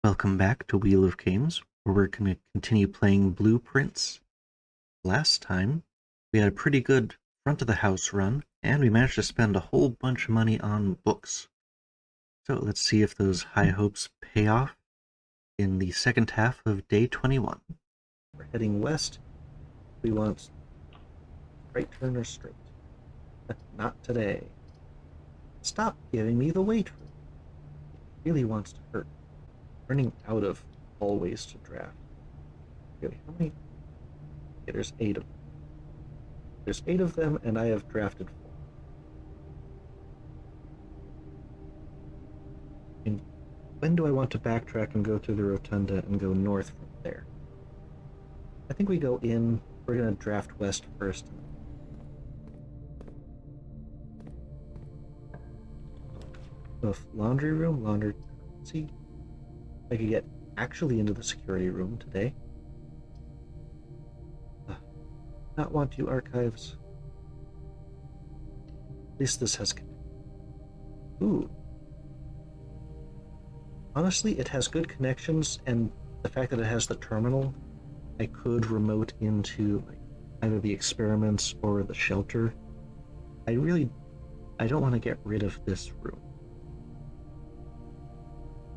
Welcome back to Wheel of Games, where we're going to continue playing Blueprints. Last time, we had a pretty good front of the house run, and we managed to spend a whole bunch of money on books. So let's see if those high hopes pay off in the second half of day 21. We're heading west. We want right turn or straight. Not today. Stop giving me the weight room. It really wants to hurt. Running out of hallways to draft. Really, how many? Okay, there's 8 of them. There's 8 of them, and I have drafted 4. And when do I want to backtrack and go through the rotunda and go north from there? I think we go in. We're going to draft west first. Laundry room, see? I could get actually into the security room today. Not want to archives. At least this has. Ooh. Honestly, it has good connections, and the fact that it has the terminal, I could remote into either the experiments or the shelter. I don't want to get rid of this room.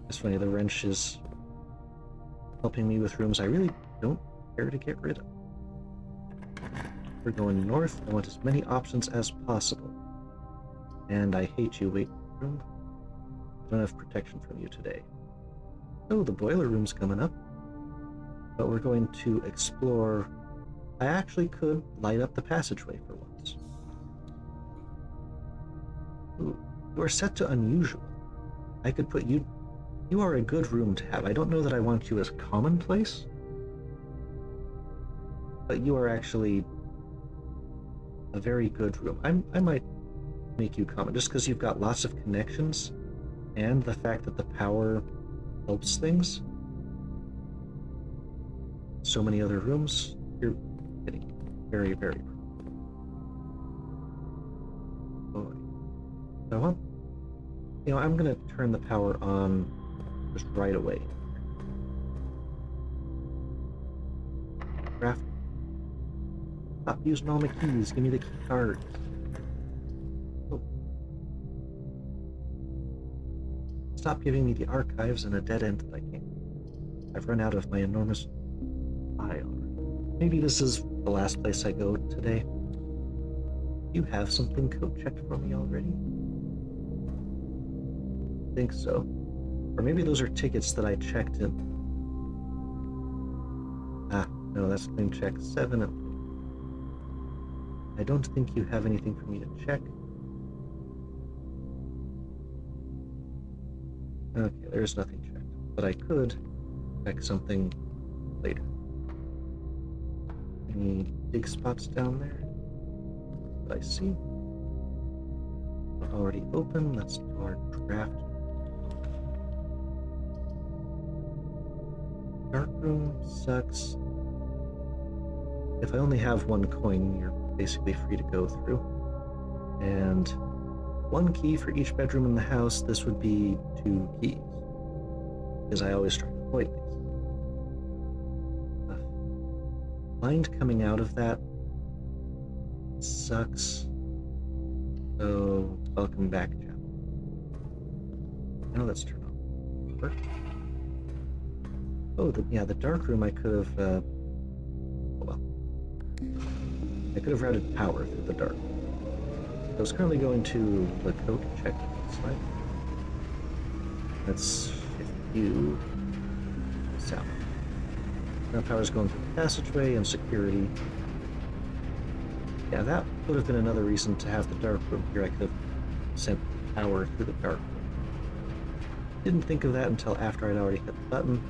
It's funny, the wrench is helping me with rooms I really don't care to get rid of. We're going north. I want as many options as possible. And I hate you, wait room. I don't have protection from you today. Oh, the boiler room's coming up. But we're going to explore. I actually could light up the passageway for once. Ooh, you are set to unusual. I could put you. You are a good room to have. I don't know that I want you as commonplace, but you are actually a very good room. I might make you common just because you've got lots of connections, and the fact that the power helps things. So many other rooms, you're getting very, very. Oh, so I'm gonna turn the power on just right away. Craft. Stop using all my keys. Give me the key card. Oh. Stop giving me the archives and a dead end that I can't. I've run out of my enormous file. Maybe this is the last place I go today. You have something code checked for me already? I think so. Or maybe those are tickets that I checked in. Ah, no, that's claim check 7. I don't think you have anything for me to check. Okay, there's nothing checked. But I could check something later. Any dig spots down there that I see? Already open. Let's do our draft. Dark room sucks. If I only have 1 coin, you're basically free to go through. And 1 key for each bedroom in the house. This would be 2 keys. Because I always try to avoid these. Mind coming out of that sucks. So, welcome back, Jeff. Now let's turn on. Perfect. Oh, the dark room I could have, I could have routed power through the dark. I was currently going to the code check slide. Let's shift you south. Now power's going through the passageway and security. Yeah, that would have been another reason to have the dark room here. I could have sent power through the dark room. Didn't think of that until after I'd already hit the button.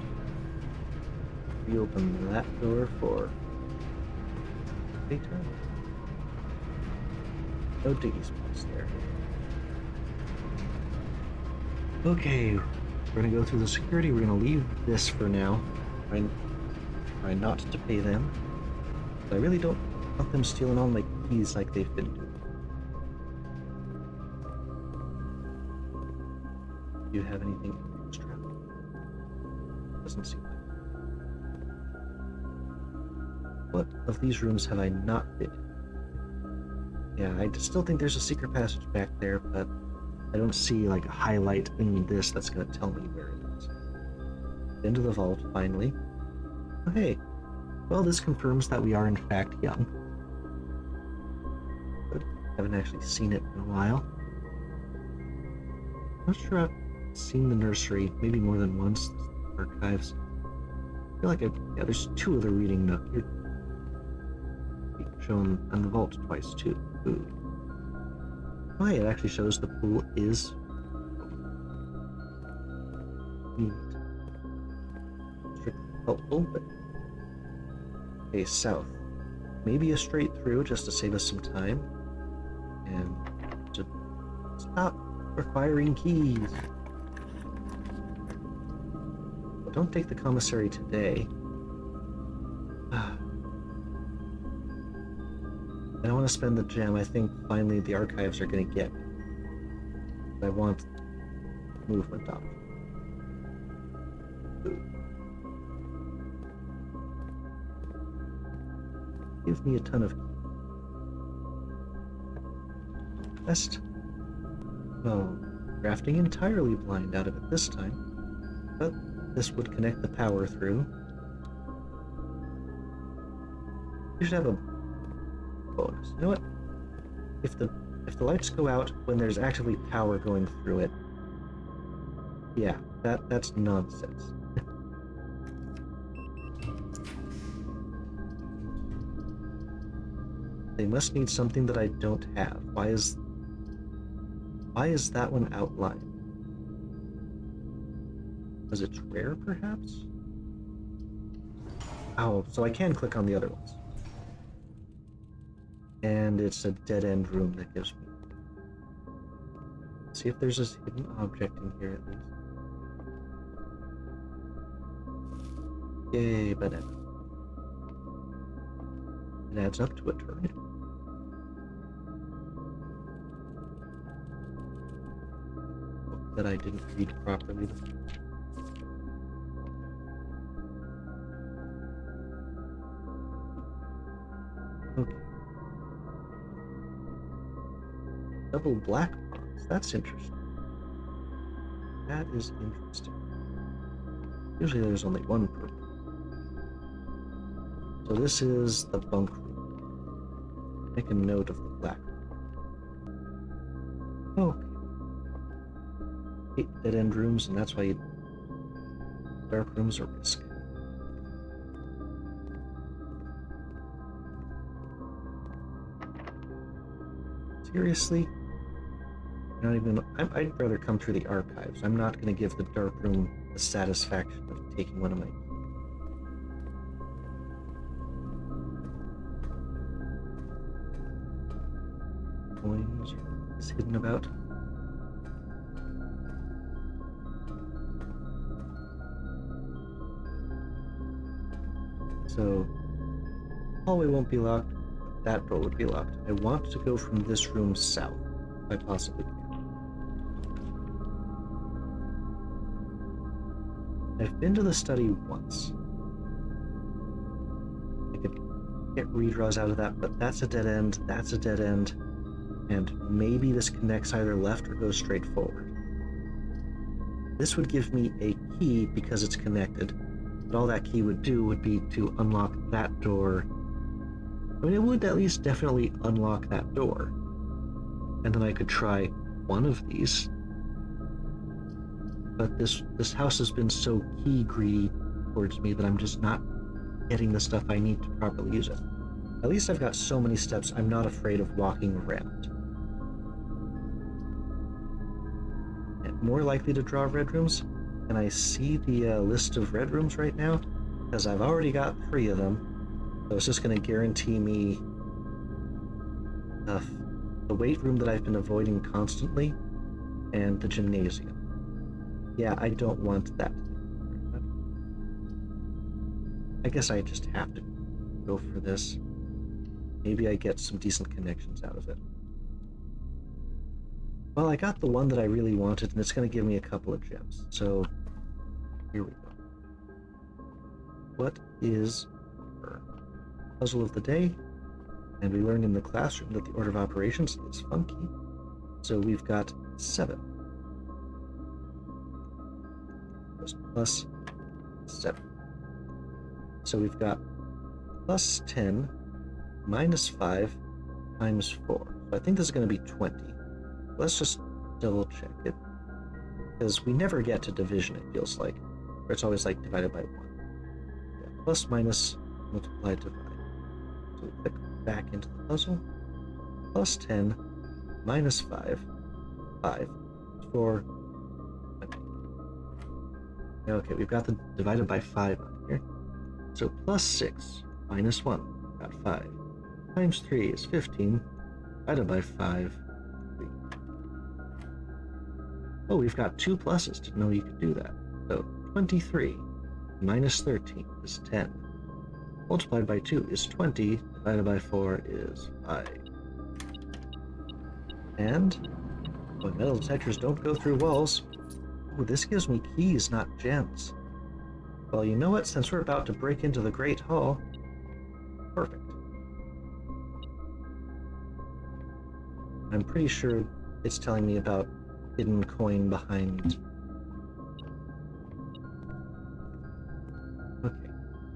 Reopen that door for daytime. No diggy spots there. Okay, we're gonna go through the security. We're gonna leave this for now. Try not to pay them. But I really don't want them stealing all my keys like they've been doing. Do you have anything extra? Doesn't seem like it. What of these rooms have I not been in? Yeah, I still think there's a secret passage back there, but I don't see like a highlight in this that's going to tell me where it is. Into the vault, finally. Oh, hey. Well, this confirms that we are in fact young. But haven't actually seen it in a while. Not sure I've seen the nursery, maybe more than once. Archives. I feel like yeah, there's two other reading nook. You're shown on the vault twice too. Ooh. Oh, hey, it actually shows the pool is neat. Strictly helpful, but okay, south. Maybe a straight through just to save us some time. And to stop requiring keys. But don't take the commissary today. I don't want to spend the gem. I think finally the archives are going to get me. But I want movement option. Give me a ton of quest. Oh, crafting entirely blind out of it this time. But this would connect the power through. You should have a bonus. You know what? If the lights go out when there's actively power going through it, yeah, that's nonsense. They must need something that I don't have. Why is that one outlined? Because it's rare, perhaps? Oh, so I can click on the other ones. And it's a dead-end room that gives me. Let's see if there's a hidden object in here at least. Yay, banana. It adds up to a turn. That I didn't read properly. Okay. Double black box. That's interesting. That is interesting. Usually there's only one purple. So this is the bunk room. Make a note of the black room. Okay. Hate dead-end rooms, and that's why dark rooms are risk. Seriously? Not even. I'd rather come through the archives. I'm not going to give the dark room the satisfaction of taking one of my. Coins is hidden about. So, hallway won't be locked. That door would be locked. I want to go from this room south, if I possibly can. I've been to the study once. I could get redraws out of that, but that's a dead end, that's a dead end, and maybe this connects either left or goes straight forward. This would give me a key because it's connected. But all that key would do would be to unlock that door. I mean, it would at least definitely unlock that door. And then I could try one of these. But this house has been so key greedy towards me that I'm just not getting the stuff I need to properly use it. At least I've got so many steps, I'm not afraid of walking around. And more likely to draw red rooms. Can I see the list of red rooms right now? Because I've already got 3 of them. So it's just going to guarantee me the weight room that I've been avoiding constantly and the gymnasium. Yeah, I don't want that. I guess I just have to go for this. Maybe I get some decent connections out of it. Well, I got the one that I really wanted, and it's going to give me a couple of gems. So, here we go. what is our puzzle of the day? And we learned in the classroom that the order of operations is funky. So we've got 7. Just plus 7. So we've got plus 10 minus 5 times 4. So I think this is going to be 20. Let's just double check it. Because we never get to division, it feels like. Or it's always like divided by 1. Yeah, plus, minus, multiply, divide. So we click back into the puzzle. Plus 10 minus 5. 5. 4. 20. Okay, we've got the divided by 5 on here. So plus 6 minus 1. Got 5. Times 3 is 15. Divided by 5. 3. Oh, we've got 2 pluses. Didn't know you could do that. So 23 minus 13 is 10. Multiplied by 2 is 20. Divided by 4 is 5. And when metal detectors don't go through walls, oh, this gives me keys, not gems. Well, you know what? Since we're about to break into the Great Hall, perfect. I'm pretty sure it's telling me about hidden coin behind. Okay,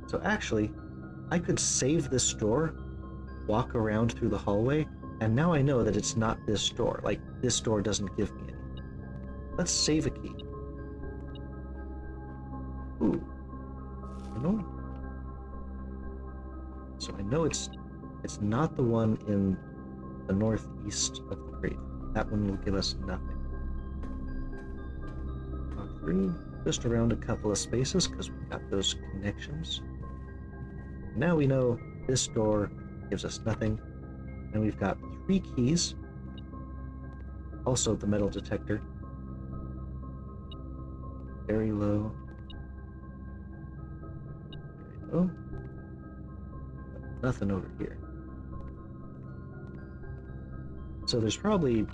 so actually, I could save this door, walk around through the hallway, and now I know that it's not this door. Like, this door doesn't give me anything. Let's save a key. Ooh. No. So I know it's not the one in the northeast of the Great. That one will give us nothing. Walk through, just around a couple of spaces because we've got those connections. Now we know this door gives us nothing, and we've got 3 keys. Also the metal detector. Very low. Very low. Nothing over here. So there's probably,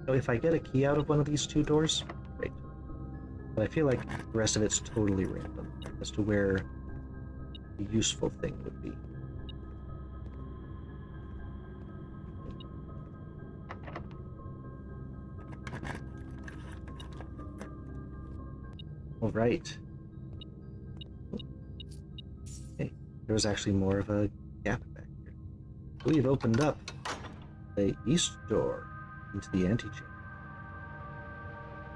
if I get a key out of one of these 2 doors, great. But I feel like the rest of it's totally random as to where the useful thing would be. All right. Hey, there was actually more of a gap back here. We've opened up the east door into the antechamber.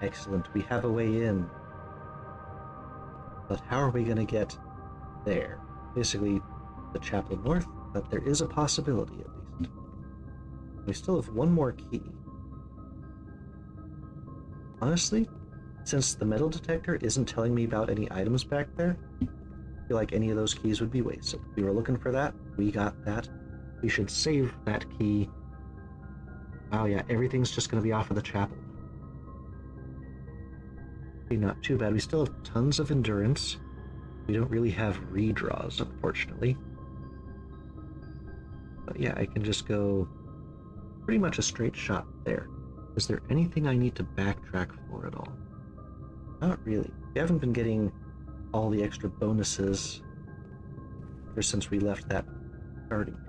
Excellent, we have a way in. But how are we going to get there? Basically, the chapel north, but there is a possibility at least. We still have 1 more key. Honestly, since the metal detector isn't telling me about any items back there, I feel like any of those keys would be wasted. We were looking for that, we got that. We should save that key. Oh yeah, everything's just going to be off of the chapel. Not too bad. We still have tons of endurance. We don't really have redraws, unfortunately. But yeah, I can just go pretty much a straight shot there. Is there anything I need to backtrack for at all? Not really. We haven't been getting all the extra bonuses ever since we left that starting here.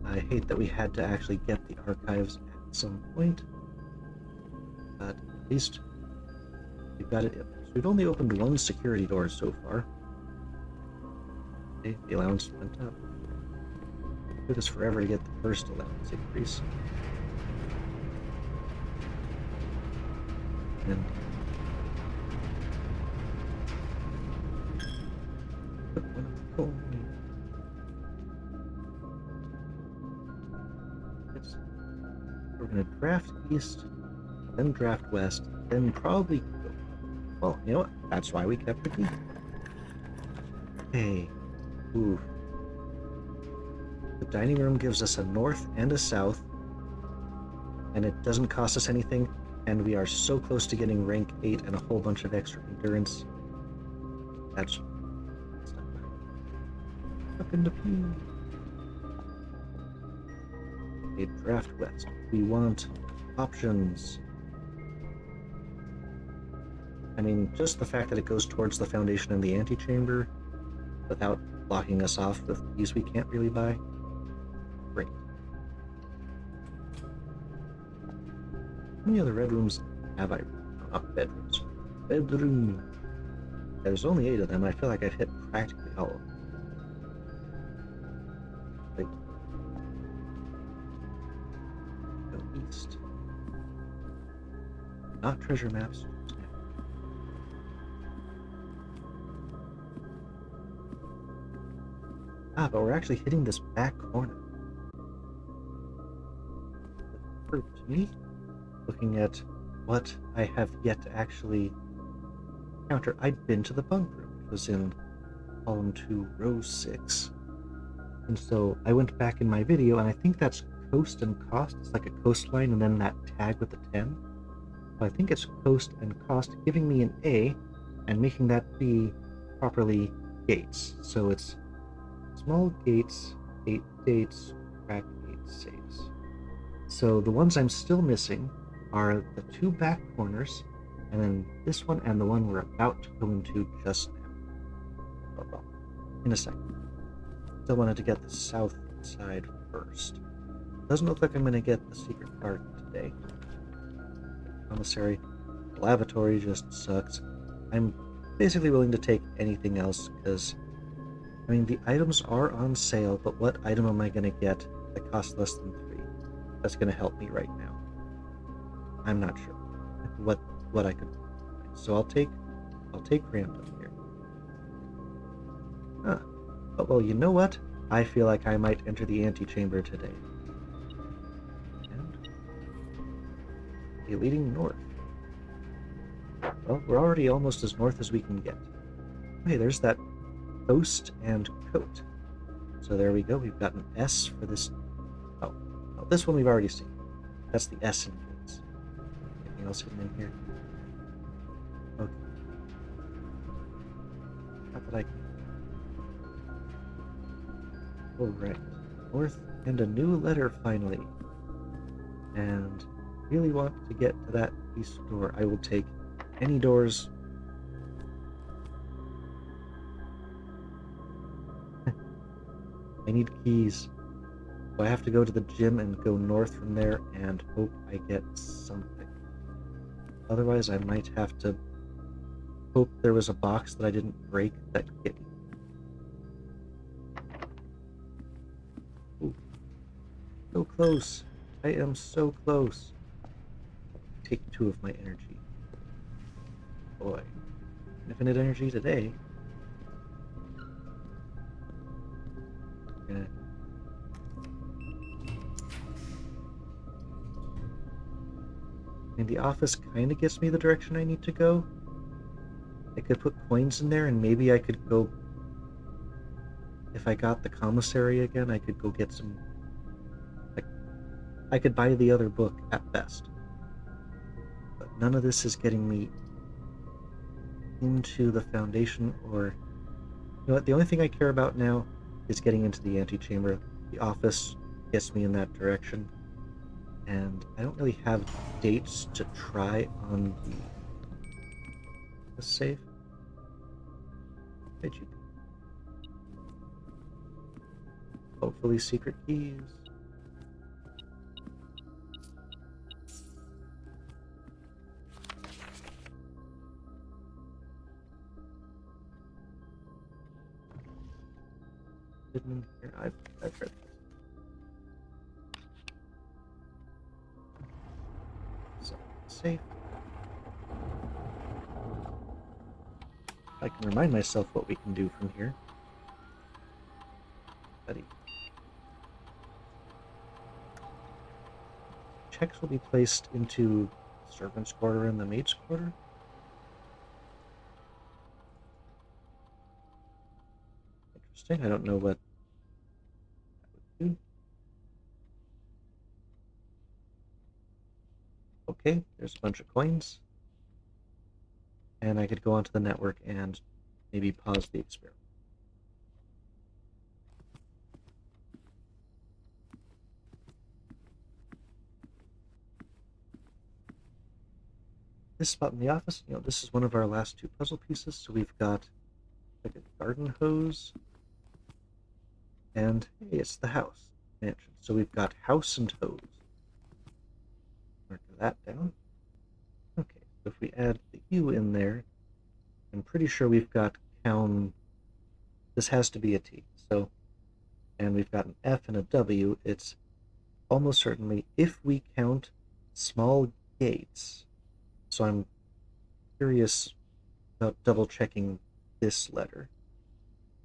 I hate that we had to actually get the archives at some point, but at least we've got it. So we've only opened 1 security door so far. Okay, the allowance went up. It took us forever to get the first allowance increase. And we're going to draft east, then draft west, then probably go. Well, you know what? That's why we kept the key. Hey. Ooh. The dining room gives us a north and a south, and it doesn't cost us anything, and we are so close to getting rank 8 and a whole bunch of extra endurance. That's not bad. Up in the pew. Okay, draft west. We want options. I mean, just the fact that it goes towards the foundation and the antechamber without blocking us off with keys we can't really buy. Great. How many other red rooms have I? No, not bedrooms. Bedroom. There's only 8 of them. I feel like I've hit practically all of them. Wait. Go east. Not treasure maps. Ah, but we're actually hitting this back corner. For me, looking at what I have yet to actually encounter, I'd been to the bunk room. It was in column 2, row 6. And so I went back in my video, and I think that's coast and cost. It's like a coastline and then that tag with the 10. So I think it's coast and cost, giving me an A and making that be properly gates. So it's small gates, 8 dates, crack 8 saves. So the ones I'm still missing are the 2 back corners, and then this one and the one we're about to go into just now. Well, in a second. Still wanted to get the south side first. Doesn't look like I'm going to get the secret part today. Commissary. The lavatory just sucks. I'm basically willing to take anything else because, I mean, the items are on sale, but what item am I going to get that costs less than 3? That's going to help me right now. I'm not sure what I could find. So I'll take random here. Huh. But well, you know what? I feel like I might enter the antechamber today. And leading north. Well, we're already almost as north as we can get. Hey, there's that coast and coat. So there we go. We've got an S for this. Oh, this one we've already seen. That's the S in gates. Anything else hidden in here? Okay. Not that I can. Alright. North and a new letter finally. And really want to get to that east door. I will take any doors. I need keys. So I have to go to the gym and go north from there and hope I get something. Otherwise, I might have to hope there was a box that I didn't break that could get me. Ooh. So close. I am so close. Take 2 of my energy. Boy. Infinite energy today. Yeah. And the office kind of gets me the direction I need to go. I could put coins in there and maybe I could go... If I got the commissary again, I could go get some... I could buy the other book at best. But none of this is getting me into the foundation or... You know what, the only thing I care about now is getting into the antechamber. The office gets me in that direction. And I don't really have dates to try on the safe. Where'd you go? Hopefully secret keys. Hidden here. I've read this. So safe. I can remind myself what we can do from here. Buddy. Checks will be placed into the servant's quarter and the maid's quarter. Interesting. I don't know what that would do. Okay, there's a bunch of coins. And I could go onto the network and maybe pause the experiment. this spot in the office, this is one of our last two puzzle pieces. So we've got like a garden hose, and hey, it's the house mansion. So we've got house and hose. Mark that down. Okay, so if we add the U in there, I'm pretty sure we've got count. This has to be a T. So, and we've got an F and a W. It's almost certainly if we count small gates. So I'm curious about double checking this letter.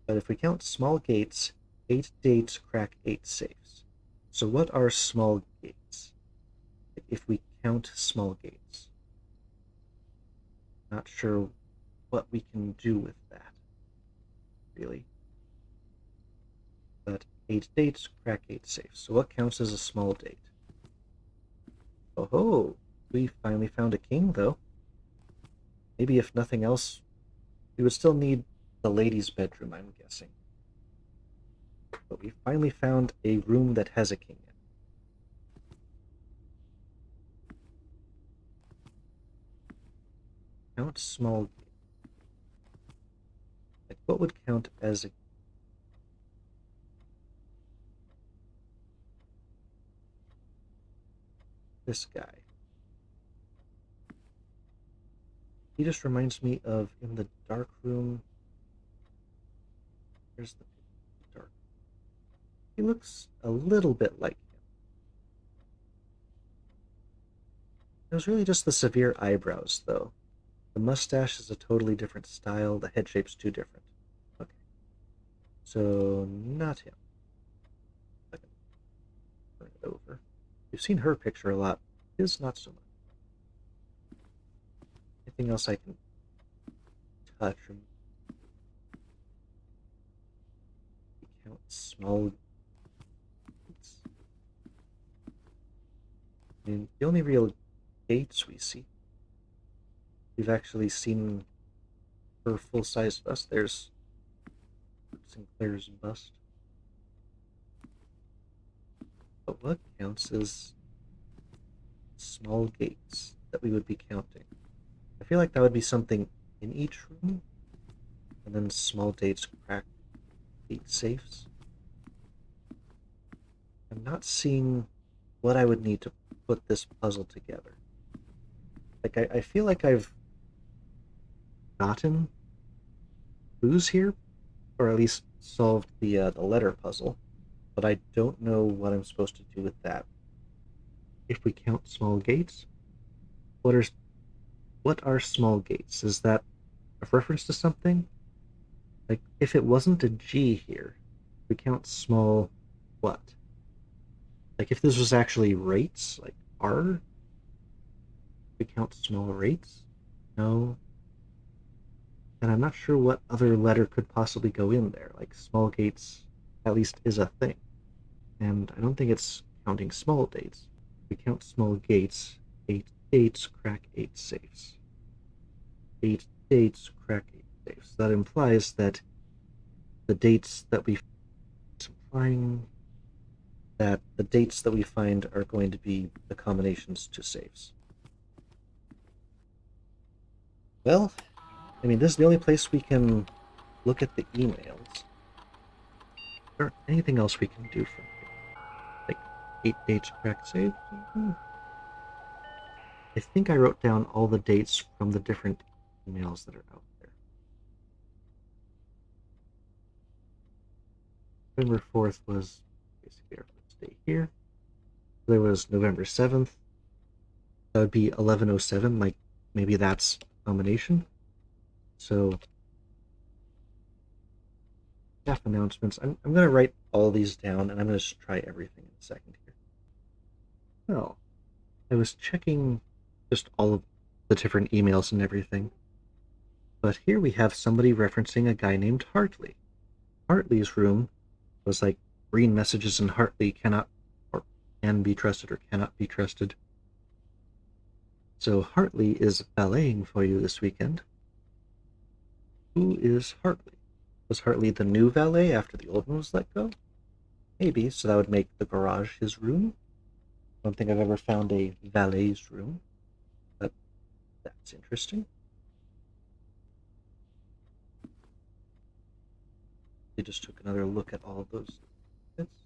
But if we count small gates, 8 dates crack 8 safes. So what are small gates? If we count small gates. Not sure what we can do with that, really. But 8 dates crack 8 safes. So what counts as a small date? Oh ho! We finally found a king, though. Maybe if nothing else, we would still need the ladies' bedroom, I'm guessing. But we finally found a room that has a king in it. Count small gate. Like, what would count as a... This guy. He just reminds me of in the dark room. Where's the dark? He looks a little bit like him. It was really just the severe eyebrows, though. The mustache is a totally different style. The head shape's too different. Okay. So, not him. I can turn it over. You've seen her picture a lot. His, not so much. Anything else I can touch or count small... I mean, the only real dates we see. We've actually seen her full-size bust. There's Sinclair's bust. But what counts as small gates that we would be counting? I feel like that would be something in each room, and then small dates crack 8 safes. I'm not seeing what I would need to put this puzzle together. Like, I feel like I've gotten clues here, or at least solved the letter puzzle, but I don't know what I'm supposed to do with that. If we count small gates, what are small gates? Is that a reference to something? Like, if it wasn't a G here, we count small what? Like, if this was actually rates, like R, we count small rates? No. And I'm not sure what other letter could possibly go in there. Like, small gates, at least, is a thing. And I don't think it's counting small dates. We count small gates, 8 dates crack 8 safes. 8 dates crack 8 safes. That implies that the dates that we... It's implying that the dates that we find are going to be the combinations to safes. Well, I mean, this is the only place we can look at the emails. Or anything else we can do from here? Like 8 dates crack save? I think I wrote down all the dates from the different emails that are out there. November 4th was basically our first day here. There was November 7th. That would be 1107, like maybe that's a combination. So, staff announcements. I'm going to write all these down, and I'm going to try everything in a second here. Well, I was checking just all of the different emails and everything. But here we have somebody referencing a guy named Hartley. Hartley's room was like green messages and Hartley cannot or can be trusted or cannot be trusted. So Hartley is valeting for you this weekend. Who is Hartley? Was Hartley the new valet after the old one was let go? Maybe, so that would make the garage his room. I don't think I've ever found a valet's room. But It's interesting. They just took another look at all of those bits.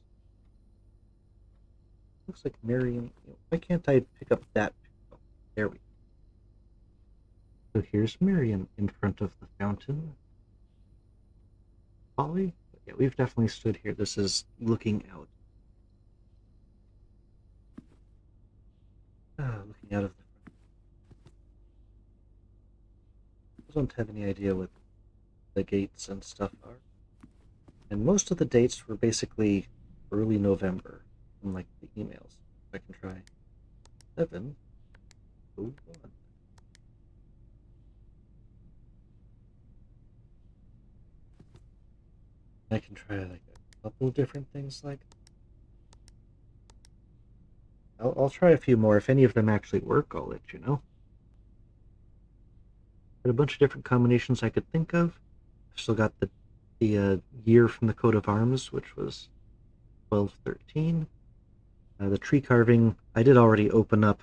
Looks like Marion. Why can't I pick up that? Oh, there we go. So here's Miriam in front of the fountain. Polly? Yeah, we've definitely stood here. This is looking out. Looking out of the front. I don't have any idea what the gates and stuff are. And most of the dates were basically early November, from like the emails. I can try 7:01. I can try like a couple different things like I'll try a few more. If any of them actually work, I'll let you know. Got a bunch of different combinations I could think of. I've still got the year from the coat of arms, which was 1213. The tree carving, I did already open up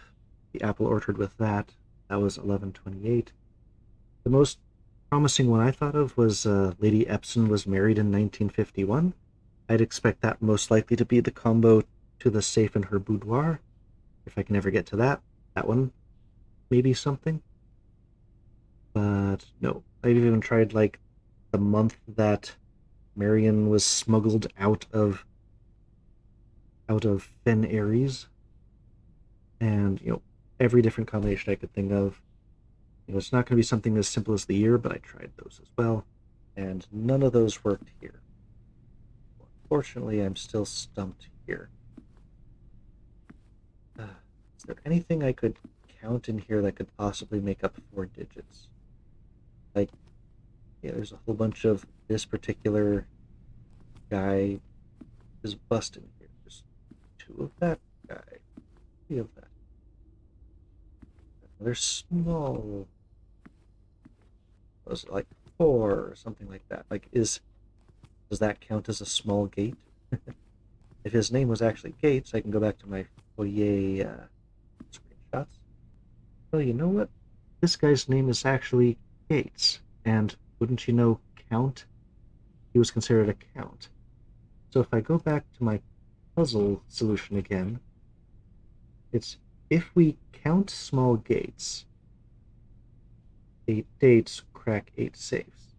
the apple orchard with that. That was 1128. The most promising one I thought of was Lady Epson was married in 1951. I'd expect that most likely to be the combo to the safe in her boudoir. If I can ever get to that one may be something. But no, I've even tried like the month that Marion was smuggled out of Fen Aries, and every different combination I could think of. It's not going to be something as simple as the year, but I tried those as well, and none of those worked here. Unfortunately, I'm still stumped here. Is there anything I could count in here that could possibly make up 4 digits? Like, yeah, there's a whole bunch of this particular guy is busting here. There's 2 of that guy, 3 of that. They're small. Was it like 4 or something like that? Like, does that count as a small gate? If his name was actually Gates, I can go back to my foyer screenshots. Well, you know what? This guy's name is actually Gates, and wouldn't you know, Count? He was considered a count. So if I go back to my puzzle solution again, it's if we count small gates, 8 dates crack 8 safes.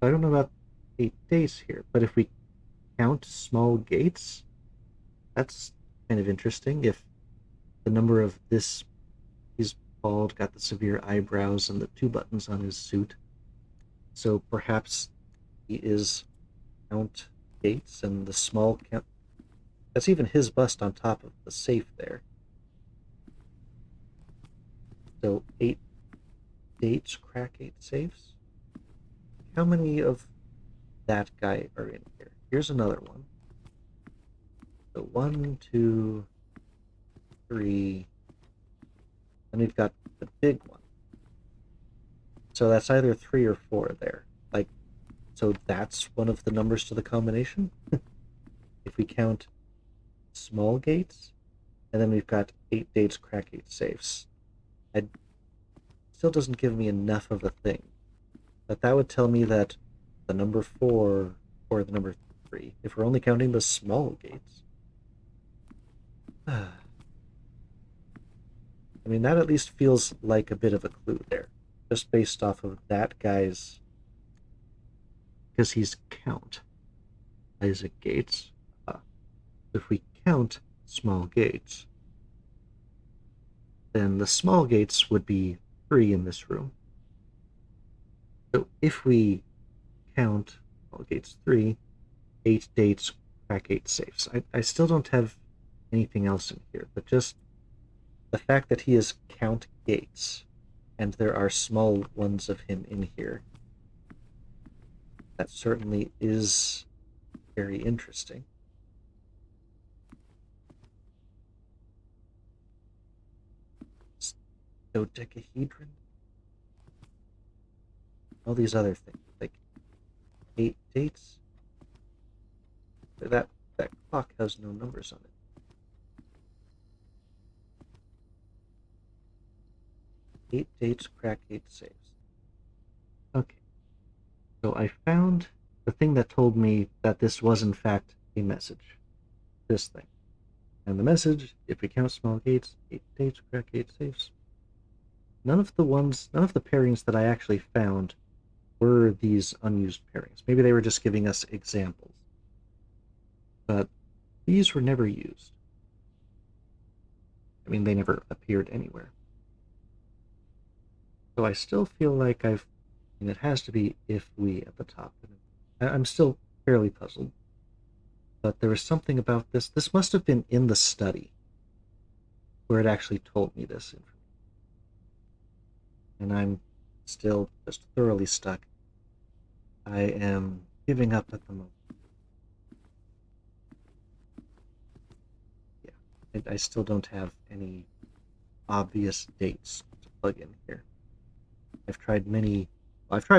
I don't know about 8 dates here, but if we count small gates, that's kind of interesting. If the number of he's bald, got the severe eyebrows and the 2 buttons on his suit, so perhaps he is Count Gates, and the small count. That's even his bust on top of the safe there. So 8 dates crack 8 safes. How many of that guy are in here? Here's another one. So 1, 2, 3, and we've got the big one. So that's either 3 or 4 there. Like, so that's one of the numbers to the combination. If we count small gates, and then we've got 8 dates crack 8 safes. It still doesn't give me enough of a thing. But that would tell me that the number 4 or the number 3, if we're only counting the small gates. I mean, that at least feels like a bit of a clue there, just based off of that guy's, because he's Count Isaac Gates. If we count small gates, then the small gates would be 3 in this room. So if we count small gates 3, 8 dates crack 8 safes. I still don't have anything else in here, but just the fact that he is Count Gates, and there are small ones of him in here, that certainly is very interesting. Dodecahedron? All these other things, like 8 dates. That clock has no numbers on it. 8 dates, crack 8 saves. Okay. So I found the thing that told me that this was in fact a message. This thing. And the message, if we count small gates, 8 dates, crack 8 saves. None of the pairings that I actually found were these unused pairings. Maybe they were just giving us examples. But these were never used. I mean, they never appeared anywhere. So I still feel like and it has to be if we at the top. I'm still fairly puzzled. But there was something about this. This must have been in the study where it actually told me this information. And I'm still just thoroughly stuck. I am giving up at the moment. Yeah, I still don't have any obvious dates to plug in here. I've tried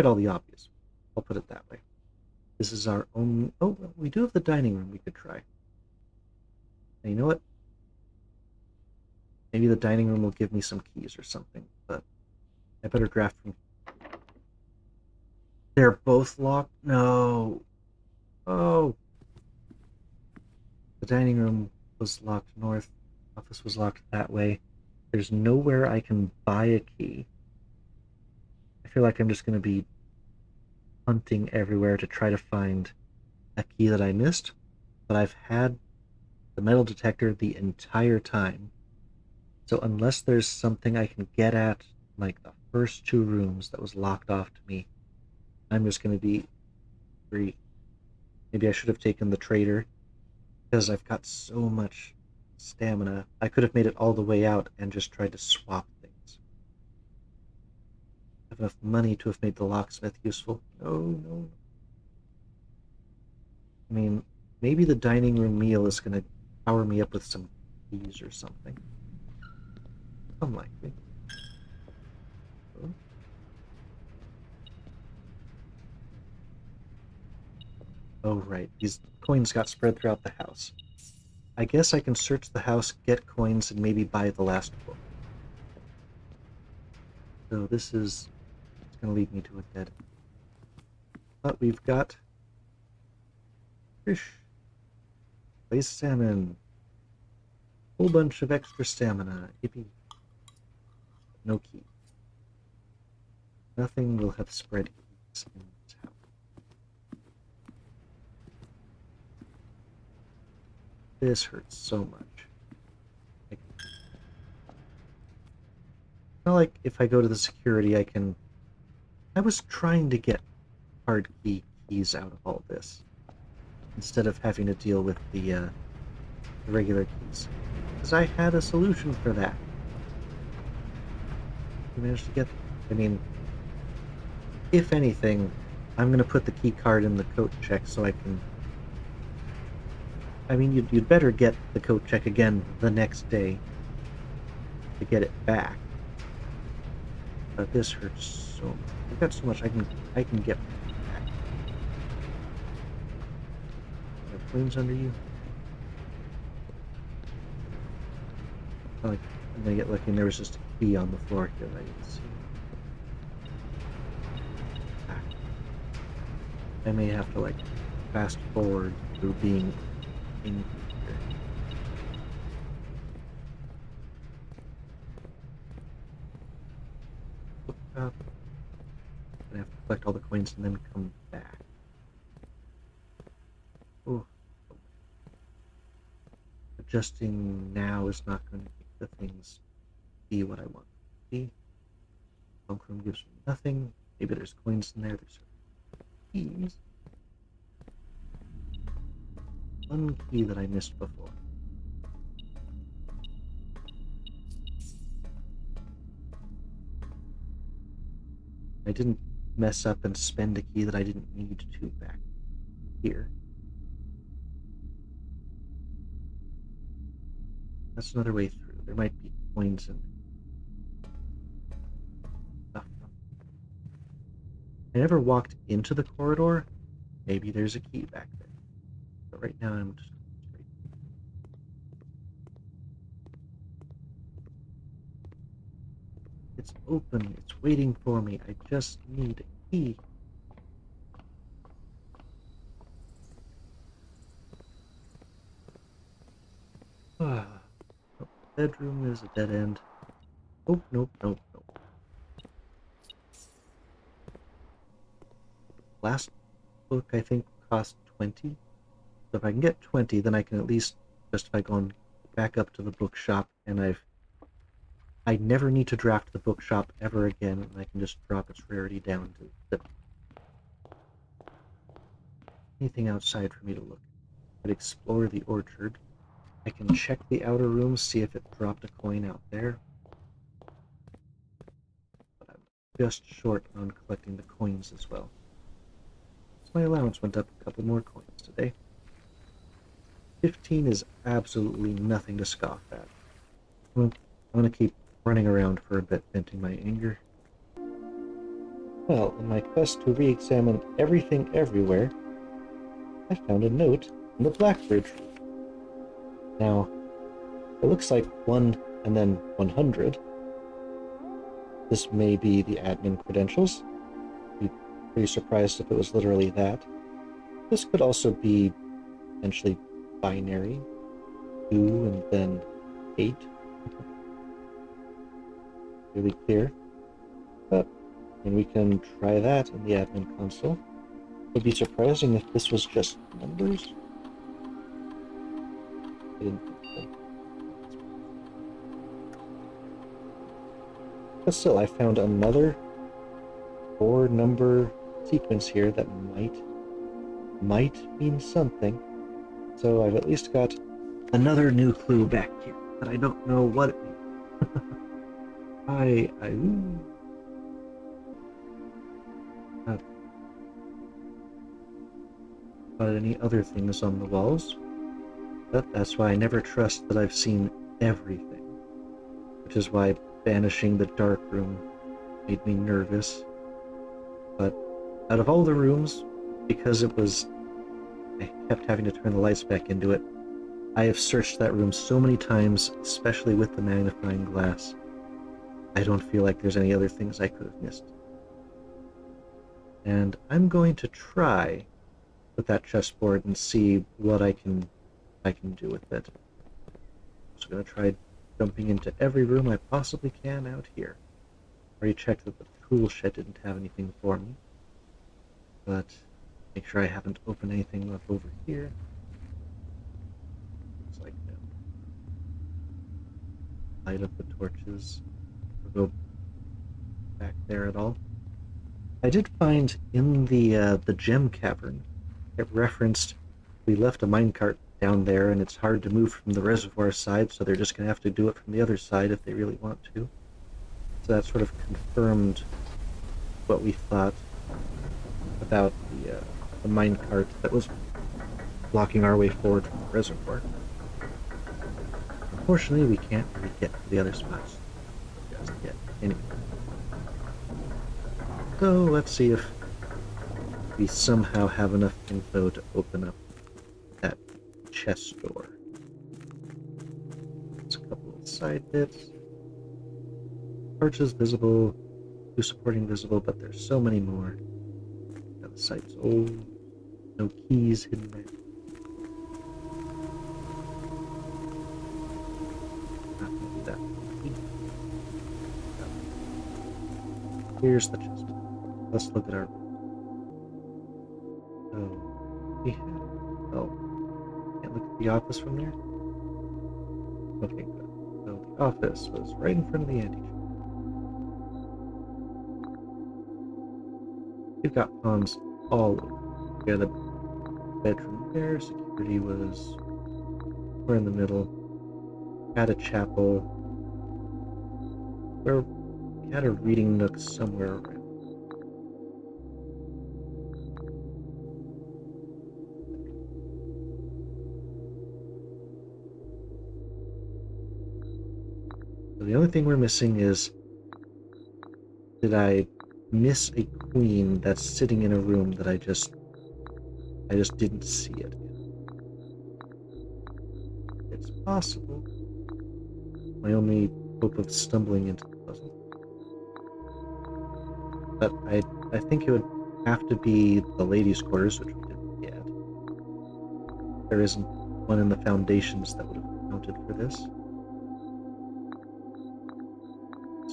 all the obvious. I'll put it that way. This is our own. Oh, we do have the dining room we could try. And you know what? Maybe the dining room will give me some keys or something, but I better draft from. They're both locked? No. Oh. The dining room was locked north. Office was locked that way. There's nowhere I can buy a key. I feel like I'm just going to be hunting everywhere to try to find a key that I missed, but I've had the metal detector the entire time. So unless there's something I can get at, like the first 2 rooms that was locked off to me, I'm just going to be free. Maybe I should have taken the trader, because I've got so much stamina. I could have made it all the way out and just tried to swap things. I have enough money to have made the locksmith useful. No. I mean, maybe the dining room meal is going to power me up with some keys or something. Unlikely. Oh, right. These coins got spread throughout the house. I guess I can search the house, get coins, and maybe buy the last book. So this is going to lead me to a dead end. But we've got fish, glazed salmon, whole bunch of extra stamina. Yippee. No key. Nothing will have spread keys in this house. This hurts so much. It's not like if I go to the security, I was trying to get hard keys out of all this, instead of having to deal with the regular keys. Because I had a solution for that. I managed to get them. I mean, if anything, I'm going to put the key card in the coat check so I can... I mean, you'd better get the coat check again the next day to get it back. But this hurts so much. I've got so much I can get back. Have flames under you? I'm gonna get lucky and there was just a key on the floor here that I didn't see. I may have to fast forward through being in here. Look up. I'm gonna have to collect all the coins and then come back. Oh. Adjusting now is not going to make the things be what I want to be. Bunk room gives me nothing. Maybe there's coins in there. There's keys. One key that I missed before. I didn't mess up and spend a key that I didn't need to back here. That's another way through. There might be coins in there. I never walked into the corridor. Maybe there's a key back there. But right now I'm just straight. It's open. It's waiting for me. I just need a key. Ah, nope. Bedroom is a dead end. Oh, nope, nope, nope. Last book, I think, cost 20. So if I can get 20, then I can at least justify going back up to the bookshop, and I never need to draft the bookshop ever again, and I can just drop its rarity down to the anything outside for me to look at. I could explore the orchard. I can check the outer rooms, see if it dropped a coin out there. But I'm just short on collecting the coins as well. So my allowance went up a couple more coins today. 15 is absolutely nothing to scoff at. I'm gonna keep running around for a bit, venting my anger. Well, in my quest to re-examine everything everywhere, I found a note in the blackbird tree. Now, it looks like 1 and then 100. This may be the admin credentials. I'd be pretty surprised if it was literally that. This could also be potentially binary. 2 and then 8. Really clear. But and we can try that in the admin console. It would be surprising if this was just numbers. I didn't think so. But still, I found another 4-number sequence here that might mean something. So I've at least got another new clue back here, but I don't know what it means. Ooh. Not any other things on the walls, but that's why I never trust that I've seen everything, which is why banishing the dark room made me nervous. But out of all the rooms, because I kept having to turn the lights back into it, I have searched that room so many times, especially with the magnifying glass. I don't feel like there's any other things I could have missed. And I'm going to try with that chessboard and see what I can do with it. I'm just going to try jumping into every room I possibly can out here. I already checked that the tool shed didn't have anything for me, but make sure I haven't opened anything up over here. Looks like no. Light up the torches, or go back there at all. I did find in the gem cavern, it referenced we left a minecart down there and it's hard to move from the reservoir side, so they're just going to have to do it from the other side if they really want to. So that sort of confirmed what we thought about the minecart that was blocking our way forward from the reservoir. Unfortunately, we can't really get to the other spots just yet. Anyway. So let's see if we somehow have enough info to open up that chest door. There's a couple of side bits. Arches visible, 2 supporting visible, but there's so many more. Now the site's old, no keys hidden there. Not gonna do that. Here's the chest. Let's look at our room. So we have. Oh, can't look at the office from there? Okay, good. So the office was right in front of the antechamber. We've got pawns all over. We had a bedroom there, security was we're in the middle. Had a chapel. Where we had a reading nook somewhere around. So the only thing we're missing is, did I miss a queen that's sitting in a room that I just didn't see it in? It's possible. My only hope of stumbling into the puzzle. But I think it would have to be the ladies' quarters, which we didn't get. There isn't one in the foundations that would have counted for this.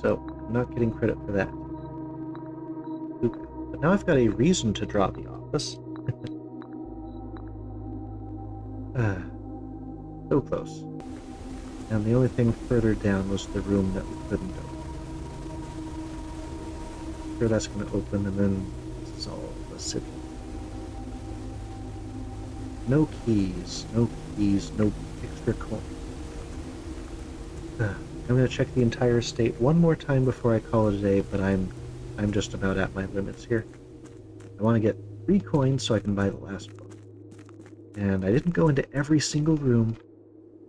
So, I'm not getting credit for that. But now I've got a reason to draw the office. So close. And the only thing further down was the room that we couldn't open. Sure, that's going to open, and then this is all the city. No keys, no extra coin. I'm going to check the entire estate one more time before I call it a day, but I'm just about at my limits here. I want to get 3 coins so I can buy the last book. And I didn't go into every single room,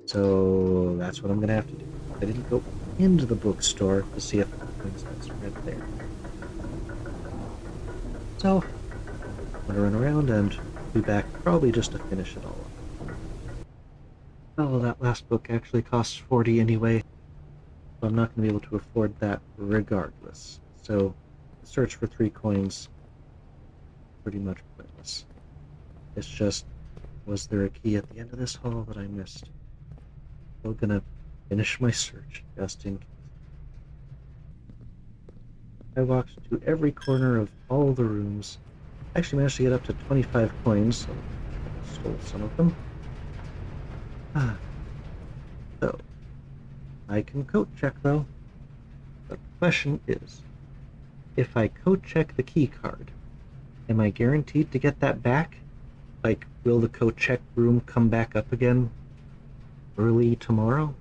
so that's what I'm going to have to do. I didn't go into the bookstore to see if the coins got spread there. So, I'm going to run around and be back probably just to finish it all up. Oh, that last book actually costs 40 anyway, so I'm not going to be able to afford that regardless. So, the search for 3 coins, pretty much pointless. It's just, was there a key at the end of this hall that I missed? Still gonna finish my search, just in case. I walked to every corner of all the rooms. I actually managed to get up to 25 coins, so I stole some of them. So, I can code check though. The question is, if I code check the key card, am I guaranteed to get that back? Like, will the code check room come back up again early tomorrow?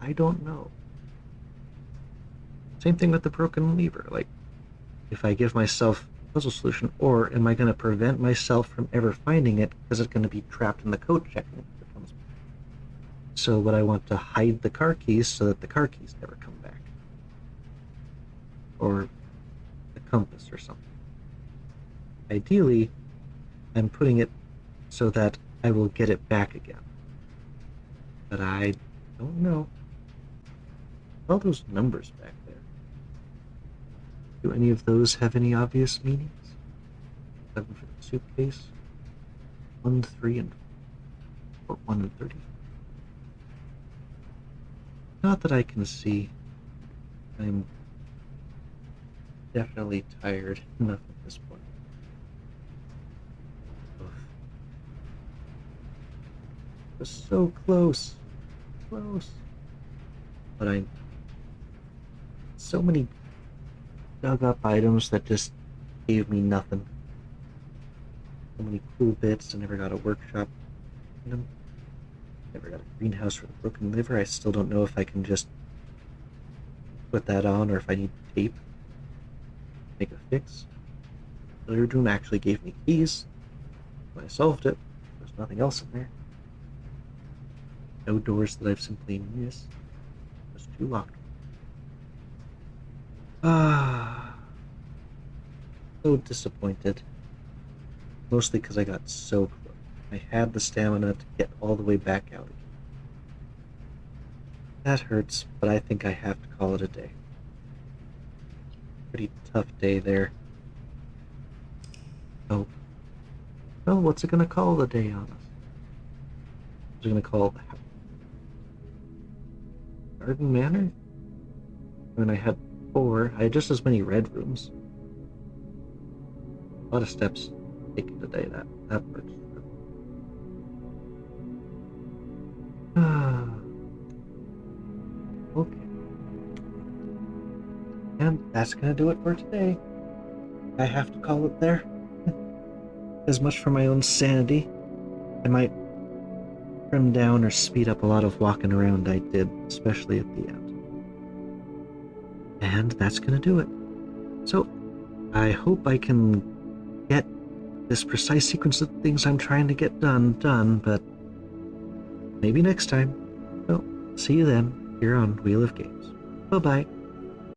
I don't know. Same thing with the broken lever. Like, if I give myself a puzzle solution, or am I going to prevent myself from ever finding it because it's going to be trapped in the code check when it comes back? So would I want to hide the car keys so that the car keys never come back? Or the compass or something. Ideally, I'm putting it so that I will get it back again. But I don't know. All those numbers back there. Do any of those have any obvious meanings? 7 for the suitcase. 1, 3, and 4, 1 and 30. Not that I can see. I'm definitely tired enough at this point. It was so close. Close. But so many dug up items that just gave me nothing. So many cool bits. I never got a workshop item. Never got a greenhouse for the broken liver. I still don't know if I can just put that on or if I need tape to make a fix. The billiard room actually gave me keys. When I solved it, there's nothing else in there. No doors that I've simply missed. Just 2 locked. So disappointed. Mostly because I got so close. I had the stamina to get all the way back out again. That hurts, but I think I have to call it a day. Pretty tough day there. Oh. Well, what's it gonna call the day on us? What's it gonna call the house? Garden Manor? When I had 4, I had just as many red rooms. A lot of steps taken today, that works. Okay. And that's gonna do it for today. I have to call it there. As much for my own sanity, I might trim down or speed up a lot of walking around I did, especially at the end. And that's gonna do it. So, I hope I can get this precise sequence of things I'm trying to get done, but maybe next time. So, see you then, here on Wheel of Games. Bye-bye.